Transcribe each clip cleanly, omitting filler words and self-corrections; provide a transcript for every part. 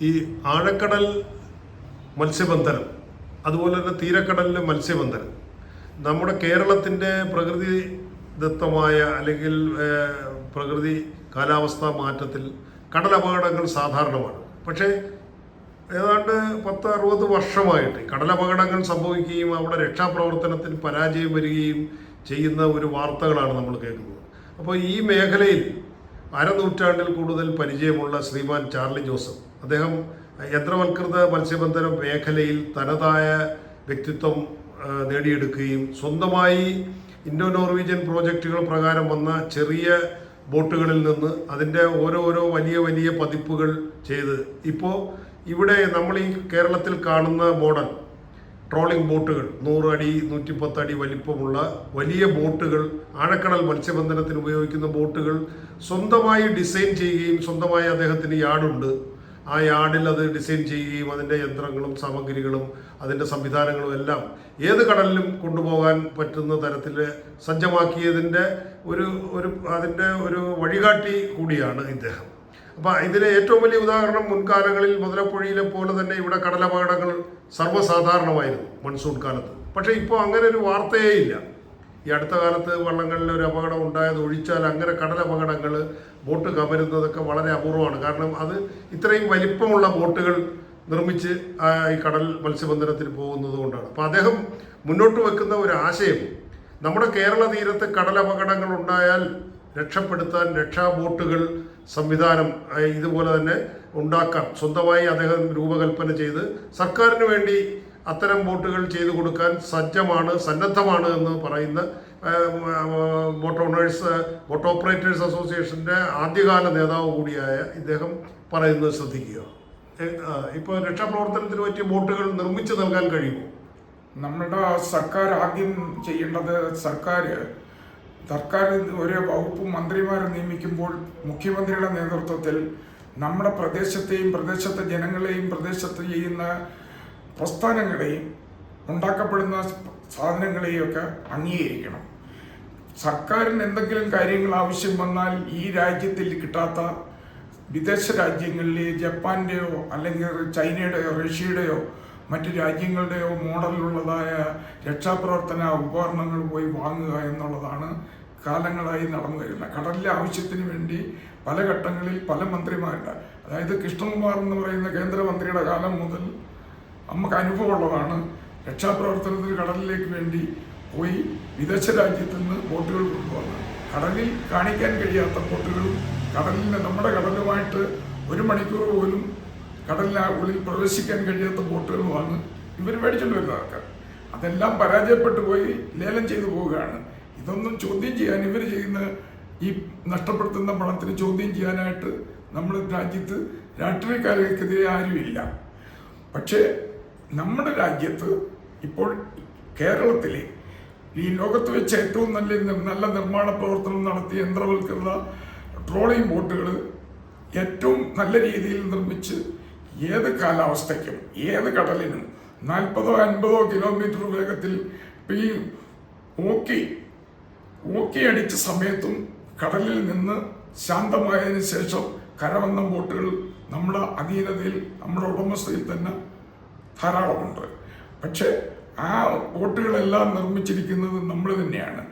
ഈ ആഴക്കടൽ മത്സ്യബന്ധനം അതുപോലെ തന്നെ തീരക്കടലിലെ മത്സ്യബന്ധനം നമ്മുടെ കേരളത്തിൻ്റെ പ്രകൃതിദത്തമായ അല്ലെങ്കിൽ പ്രകൃതി കാലാവസ്ഥാ മാറ്റത്തിൽ കടലപകടങ്ങൾ സാധാരണമാണ്. പക്ഷേ ഏതാണ്ട് 10-60 വർഷമായിട്ട് കടലപകടങ്ങൾ സംഭവിക്കുകയും അവിടെ രക്ഷാപ്രവർത്തനത്തിന് പരാജയം വരികയും ചെയ്യുന്ന ഒരു വാർത്തകളാണ് നമ്മൾ കേൾക്കുന്നത്. അപ്പോൾ ഈ മേഖലയിൽ അരനൂറ്റാണ്ടിൽ കൂടുതൽ പരിചയമുള്ള ശ്രീമാൻ ചാർലി ജോസഫ്, അദ്ദേഹം യന്ത്രവൽകൃത മത്സ്യബന്ധന മേഖലയിൽ തനതായ വ്യക്തിത്വം നേടിയെടുക്കുകയും സ്വന്തമായി ഇൻഡോ നോർവീജിയൻ പ്രോജക്റ്റുകൾ പ്രകാരം വന്ന ചെറിയ ബോട്ടുകളിൽ നിന്ന് അതിൻ്റെ ഓരോരോ വലിയ വലിയ പതിപ്പുകൾ ചെയ്ത് ഇപ്പോൾ ഇവിടെ നമ്മൾ ഈ കേരളത്തിൽ കാണുന്ന മോഡൽ ട്രോളിംഗ് ബോട്ടുകൾ 100 അടി 110 അടി വലിപ്പമുള്ള വലിയ ബോട്ടുകൾ, ആഴക്കടൽ മത്സ്യബന്ധനത്തിന് ഉപയോഗിക്കുന്ന ബോട്ടുകൾ സ്വന്തമായി ഡിസൈൻ ചെയ്യുകയും സ്വന്തമായി അദ്ദേഹത്തിന് യാർഡുണ്ട്. ആ യാർഡിൽ അത് ഡിസൈൻ ചെയ്യുകയും അതിൻ്റെ യന്ത്രങ്ങളും സാമഗ്രികളും അതിൻ്റെ സംവിധാനങ്ങളും എല്ലാം ഏത് കടലിലും കൊണ്ടുപോകാൻ പറ്റുന്ന തരത്തിൽ സജ്ജമാക്കിയതിൻ്റെ അതിൻ്റെ ഒരു വഴികാട്ടി കൂടിയാണ് ഇദ്ദേഹം. അപ്പോൾ ഇതിന് ഏറ്റവും വലിയ ഉദാഹരണം മുൻകാലങ്ങളിൽ മുതലപ്പുഴയിലെ പോലെ തന്നെ ഇവിടെ കടലപകടങ്ങൾ സർവ്വസാധാരണമായിരുന്നു മൺസൂൺ കാലത്ത്. പക്ഷേ ഇപ്പോൾ അങ്ങനെ ഒരു വാർത്തയേ ഇല്ല. ഈ അടുത്ത കാലത്ത് വള്ളങ്ങളിൽ ഒരു അപകടം ഉണ്ടായത് ഒഴിച്ചാൽ അങ്ങനെ കടലപകടങ്ങൾ ബോട്ട് കമരുന്നതൊക്കെ വളരെ അപൂർവമാണ്. കാരണം അത് ഇത്രയും വലിപ്പമുള്ള ബോട്ടുകൾ നിർമ്മിച്ച് ഈ കടൽ മത്സ്യബന്ധനത്തിന് പോകുന്നത് കൊണ്ടാണ്. അപ്പോൾ അദ്ദേഹം മുന്നോട്ട് വെക്കുന്ന ഒരു ആശയം, നമ്മുടെ കേരള തീരത്ത് കടലപകടങ്ങൾ ഉണ്ടായാൽ രക്ഷപ്പെടുത്താൻ രക്ഷാ ബോട്ടുകൾ സംവിധാനം ഇതുപോലെ തന്നെ ഉണ്ടാക്കാം. സ്വന്തമായി അദ്ദേഹം രൂപകൽപ്പന ചെയ്ത് സർക്കാരിന് വേണ്ടി അത്തരം ബോട്ടുകൾ ചെയ്തു കൊടുക്കാൻ സന്നദ്ധമാണ് എന്ന് പറയുന്ന ബോട്ട് ഓപ്പറേറ്റേഴ്സ് അസോസിയേഷൻ്റെ ആദ്യകാല നേതാവ് കൂടിയായ ഇദ്ദേഹം പറയുന്നത് ശ്രദ്ധിക്കുക. ഇപ്പോൾ രക്ഷാപ്രവർത്തനത്തിന് പറ്റിയ ബോട്ടുകൾ നിർമ്മിച്ചു നൽകാൻ കഴിയുമോ? നമ്മുടെ സർക്കാർ ആദ്യം ചെയ്യേണ്ടത്, സർക്കാർ ഒരു വകുപ്പ് മന്ത്രിമാരെ നിയമിക്കുമ്പോൾ മുഖ്യമന്ത്രിയുടെ നേതൃത്വത്തിൽ നമ്മുടെ പ്രദേശത്തെയും പ്രദേശത്തെ ജനങ്ങളെയും പ്രദേശത്ത് ചെയ്യുന്ന പ്രസ്ഥാനങ്ങളെയും ഉണ്ടാക്കപ്പെടുന്ന സാധനങ്ങളെയും ഒക്കെ അംഗീകരിക്കണം. സർക്കാരിന് എന്തെങ്കിലും കാര്യങ്ങൾ ആവശ്യം വന്നാൽ ഈ രാജ്യത്തിൽ കിട്ടാത്ത വിദേശ രാജ്യങ്ങളിലെ ജപ്പാൻ്റെയോ അല്ലെങ്കിൽ ചൈനയുടെയോ റഷ്യയുടെയോ മറ്റു രാജ്യങ്ങളുടെയോ മോഡലിലുള്ളതായ രക്ഷാപ്രവർത്തന ഉപകരണങ്ങൾ പോയി വാങ്ങുക എന്നുള്ളതാണ് കാലങ്ങളായി നടന്നു വരുന്നത്. കടലിലെ ആവശ്യത്തിന് വേണ്ടി പല ഘട്ടങ്ങളിൽ പല മന്ത്രിമാരുടെ, അതായത് കൃഷ്ണകുമാർ എന്ന് പറയുന്ന കേന്ദ്രമന്ത്രിയുടെ കാലം മുതൽ നമുക്ക് അനുഭവമുള്ളതാണ്. രക്ഷാപ്രവർത്തനത്തിന് കടലിലേക്ക് വേണ്ടി പോയി വിദേശ രാജ്യത്തു നിന്ന് ബോട്ടുകൾ കൊണ്ടുവന്ന് കടലിൽ കാണിക്കാൻ കഴിയാത്ത ബോട്ടുകളും നമ്മുടെ കടലുമായിട്ട് 1 മണിക്കൂർ പോലും കടലിനുള്ളിൽ പ്രവേശിക്കാൻ കഴിയാത്ത ബോട്ടുകളുമാണ് ഇവർ മേടിച്ചുകൊണ്ട് വരുന്നതൊക്കെ. അതെല്ലാം പരാജയപ്പെട്ടു പോയി ലേലം ചെയ്തു പോവുകയാണ്. ഇതൊന്നും ചോദ്യം ചെയ്യാൻ, ഇവർ ചെയ്യുന്ന ഈ നഷ്ടപ്പെടുത്തുന്ന പണത്തിന് ചോദ്യം ചെയ്യാനായിട്ട് നമ്മുടെ രാജ്യത്ത് രാഷ്ട്രീയക്കാർക്കെതിരെ ആരുമില്ല. പക്ഷേ നമ്മുടെ രാജ്യത്ത് ഇപ്പോൾ കേരളത്തിലെ ഈ ലോകത്ത് വെച്ച് ഏറ്റവും നല്ല നിർമ്മാണ പ്രവർത്തനം നടത്തിയ യന്ത്രവൽകൃത ട്രോളിംഗ് ബോട്ടുകൾ ഏറ്റവും നല്ല രീതിയിൽ നിർമ്മിച്ച് ഏത് കാലാവസ്ഥയ്ക്കും ഏത് കടലിനും 40-50 കിലോമീറ്റർ വേഗത്തിൽ ഈ ഓക്കി അടിച്ച സമയത്തും കടലിൽ നിന്ന് ശാന്തമായതിനു ശേഷം കരവന്ന ബോട്ടുകൾ നമ്മുടെ അധീനതയിൽ, നമ്മുടെ ഉടമസ്ഥയിൽ തന്നെ ധാരാളമുണ്ട്. പക്ഷേ ആ ബോട്ടുകളെല്ലാം നിർമ്മിച്ചിരിക്കുന്നത് നമ്മൾ തന്നെയാണ്.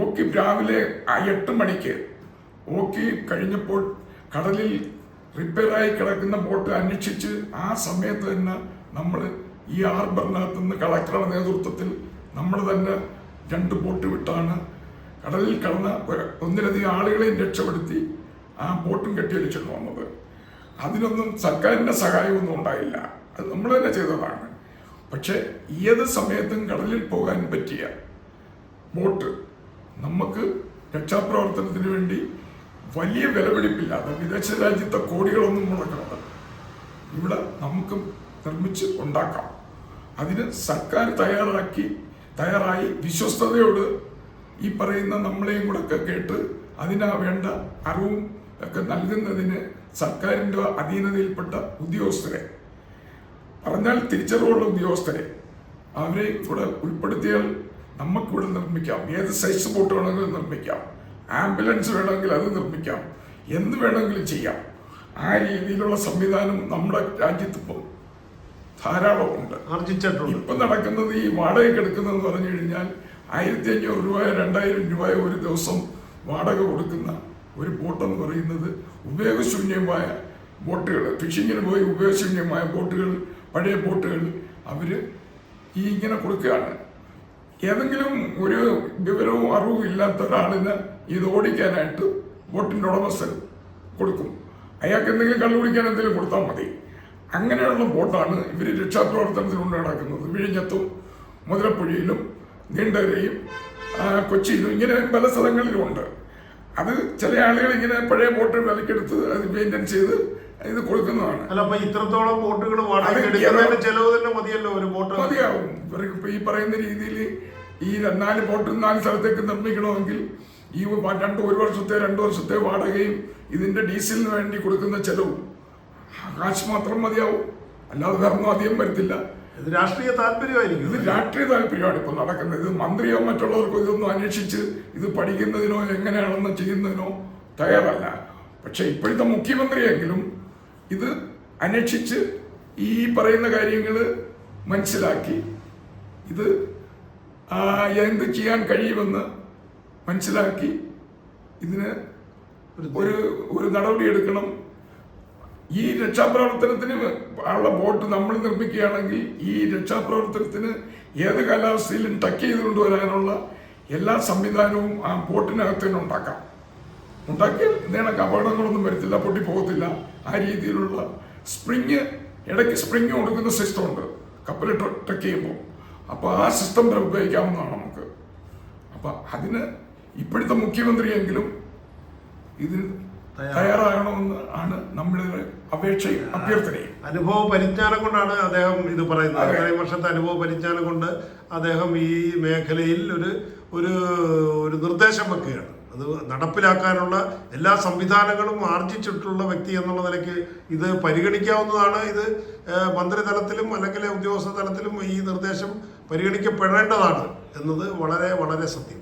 ഓക്കി രാവിലെ 8 മണിക്ക് ഓക്കി കഴിഞ്ഞപ്പോൾ കടലിൽ റിപ്പയറായി കിടക്കുന്ന ബോട്ട് അന്വേഷിച്ച് ആ സമയത്ത് തന്നെ നമ്മൾ ഈ ഹാർബറിനകത്ത് നിന്ന് കളക്ടറുടെ നേതൃത്വത്തിൽ നമ്മൾ തന്നെ 2 ബോട്ട് വിട്ടാണ് കടലിൽ കടന്ന് ഒന്നിലധികം ആളുകളെയും രക്ഷപ്പെടുത്തി ആ ബോട്ടും കെട്ടിയടിച്ചിട്ട് വന്നത്. അതിനൊന്നും സർക്കാരിൻ്റെ സഹായമൊന്നും ഉണ്ടായില്ല, അത് നമ്മൾ തന്നെ ചെയ്തതാണ്. പക്ഷെ ഏത് സമയത്തും കടലിൽ പോകാൻ പറ്റിയ ബോട്ട് നമുക്ക് രക്ഷാപ്രവർത്തനത്തിന് വേണ്ടി വലിയ വിലപിടിപ്പില്ലാതെ വിദേശ രാജ്യത്തെ കോടികളൊന്നും മുടക്കാതെ ഇവിടെ നമുക്ക് നിർമ്മിച്ച് ഉണ്ടാക്കാം. അതിന് സർക്കാർ തയ്യാറായി വിശ്വസ്തയോട് ഈ പറയുന്ന നമ്മളെയും കൂടെ ഒക്കെ കേട്ട് അതിനാ വേണ്ട അറിവും ഒക്കെ നൽകുന്നതിന് സർക്കാരിൻ്റെ അധീനതയിൽപ്പെട്ട ഉദ്യോഗസ്ഥരെ, പറഞ്ഞാൽ തിരിച്ചറിവുള്ള ഉദ്യോഗസ്ഥരെ, അവരെ കൂടെ ഉൾപ്പെടുത്തിയാൽ നമുക്കിവിടെ നിർമ്മിക്കാം. ഏത് സൈസ് ബോട്ട് വേണമെങ്കിലും നിർമ്മിക്കാം, ആംബുലൻസ് വേണമെങ്കിൽ അത് നിർമ്മിക്കാം, എന്ത് വേണമെങ്കിലും ചെയ്യാം. ആ രീതിയിലുള്ള സംവിധാനം നമ്മുടെ രാജ്യത്ത് ഇപ്പോൾ ധാരാളമുണ്ട്. ആർജിച്ചിട്ടുണ്ട്. ഇപ്പം നടക്കുന്നത് ഈ വാടകയ്ക്ക് എടുക്കുന്നതെന്ന് പറഞ്ഞു കഴിഞ്ഞാൽ 1500 രൂപ 2000 രൂപ ഒരു ദിവസം വാടക കൊടുക്കുന്ന ഒരു ബോട്ടെന്ന് പറയുന്നത് ഉപയോഗശൂന്യമായ ബോട്ടുകൾ, ഫിഷിങ്ങിന് പോയി ഉപയോഗശൂന്യമായ ബോട്ടുകൾ, പഴയ ബോട്ടുകൾ അവർ ഈ ഇങ്ങനെ കൊടുക്കുകയാണ്. ഏതെങ്കിലും ഒരു വിവരവും അറിവും ഇല്ലാത്ത ഒരാളിന് ഇത് ഓടിക്കാനായിട്ട് ബോട്ടിൻ്റെ ഉടമസ്ഥൻ കൊടുക്കും. അയാൾക്ക് എന്തെങ്കിലും കള്ളുപിടിക്കാൻ എന്തെങ്കിലും കൊടുത്താൽ മതി. അങ്ങനെയുള്ള ബോട്ടാണ് ഇവർ രക്ഷാപ്രവർത്തനത്തിൽ കൊണ്ട് നടക്കുന്നത്. വിഴിഞ്ഞത്തും മുതലപ്പുഴയിലും നീണ്ടകരയും കൊച്ചിയിലും ഇങ്ങനെ പല സ്ഥലങ്ങളിലും ഉണ്ട്. അത് ചില ആളുകൾ ഇങ്ങനെ പഴയ ബോട്ട് വിലക്കെടുത്ത് അത് മെയിൻറ്റെയിൻ ചെയ്ത് ഇത് കൊടുക്കുന്നതാണ്. അല്ല, അപ്പൊ ഇത്രത്തോളം ബോട്ടുകൾ ചെലവ് തന്നെ മതിയല്ലോ ഒരു ബോട്ട്? മതിയാവും. ഇവർക്ക് ഇപ്പൊ ഈ പറയുന്ന രീതിയിൽ ഈ 4 ബോട്ട് 4 സ്ഥലത്തേക്ക് നിർമ്മിക്കണമെങ്കിൽ ഈ 1 വർഷത്തെ വാടകയും ഇതിന്റെ ഡീസലിന് വേണ്ടി കൊടുക്കുന്ന ചെലവും കാശ് മാത്രം മതിയാവും. അല്ലാതെ വേറൊന്നും അധികം വരത്തില്ല. ഇത് രാഷ്ട്രീയ താല്പര്യമായിരിക്കും. ഇത് രാഷ്ട്രീയ താല്പര്യമാണ് ഇപ്പൊ നടക്കുന്നത്. ഇത് മന്ത്രിയോ മറ്റുള്ളവർക്കോ ഇതൊന്നും അന്വേഷിച്ച് ഇത് പഠിക്കുന്നതിനോ എങ്ങനെയാണെന്ന് ചെയ്യുന്നതിനോ തയ്യാറല്ല. പക്ഷെ ഇപ്പോഴത്തെ മുഖ്യമന്ത്രിയെങ്കിലും ഇത് അന്വേഷിച്ച് ഈ പറയുന്ന കാര്യങ്ങൾ മനസ്സിലാക്കി ഇത് എന്ത് ചെയ്യാൻ കഴിയുമെന്ന് മനസ്സിലാക്കി ഇതിന് ഒരു നടപടി എടുക്കണം. ഈ രക്ഷാപ്രവർത്തനത്തിന് ഉള്ള ബോട്ട് നമ്മൾ നിർമ്മിക്കുകയാണെങ്കിൽ ഈ രക്ഷാപ്രവർത്തനത്തിന് ഏത് കാലാവസ്ഥയിലും ടക്ക് ചെയ്ത് കൊണ്ടുവരാനുള്ള എല്ലാ സംവിധാനവും ആ ബോട്ടിനകത്ത് തന്നെ ഉണ്ടാക്കിയാൽ ഇതിനൊക്കെ അപകടങ്ങളൊന്നും വരത്തില്ല, പൊട്ടിപ്പോകത്തില്ല. ആ രീതിയിലുള്ള ഇടയ്ക്ക് സ്പ്രിങ് കൊടുക്കുന്ന സിസ്റ്റം ഉണ്ട് കപ്പൽ ടക്ക് ചെയ്യുമ്പോൾ. അപ്പോൾ ആ സിസ്റ്റം ഉപയോഗിക്കാവുന്നതാണ് നമുക്ക്. അപ്പം അതിന് ഇപ്പോഴത്തെ മുഖ്യമന്ത്രിയെങ്കിലും ഇതിന് തയ്യാറാകണമെന്ന് ആണ് നമ്മളുടെ അപേക്ഷയും അഭ്യർത്ഥനയും. അനുഭവ പരിജ്ഞാനം കൊണ്ടാണ് അദ്ദേഹം ഇത് പറയുന്നത്. ഇത്രയും വർഷത്തെ അനുഭവ പരിജ്ഞാനം കൊണ്ട് അദ്ദേഹം ഈ മേഖലയിൽ ഒരു നിർദ്ദേശം വെക്കുകയാണ്. അത് നടപ്പിലാക്കാനുള്ള എല്ലാ സംവിധാനങ്ങളും ആർജിച്ചിട്ടുള്ള വ്യക്തി എന്നുള്ള നിലയ്ക്ക് ഇത് പരിഗണിക്കാവുന്നതാണ്. ഇത് മന്ത്രിതലത്തിലും അല്ലെങ്കിൽ ഉദ്യോഗസ്ഥ തലത്തിലും ഈ നിർദ്ദേശം പരിഗണിക്കപ്പെടേണ്ടതാണ് എന്നത് വളരെ വളരെ സത്യം.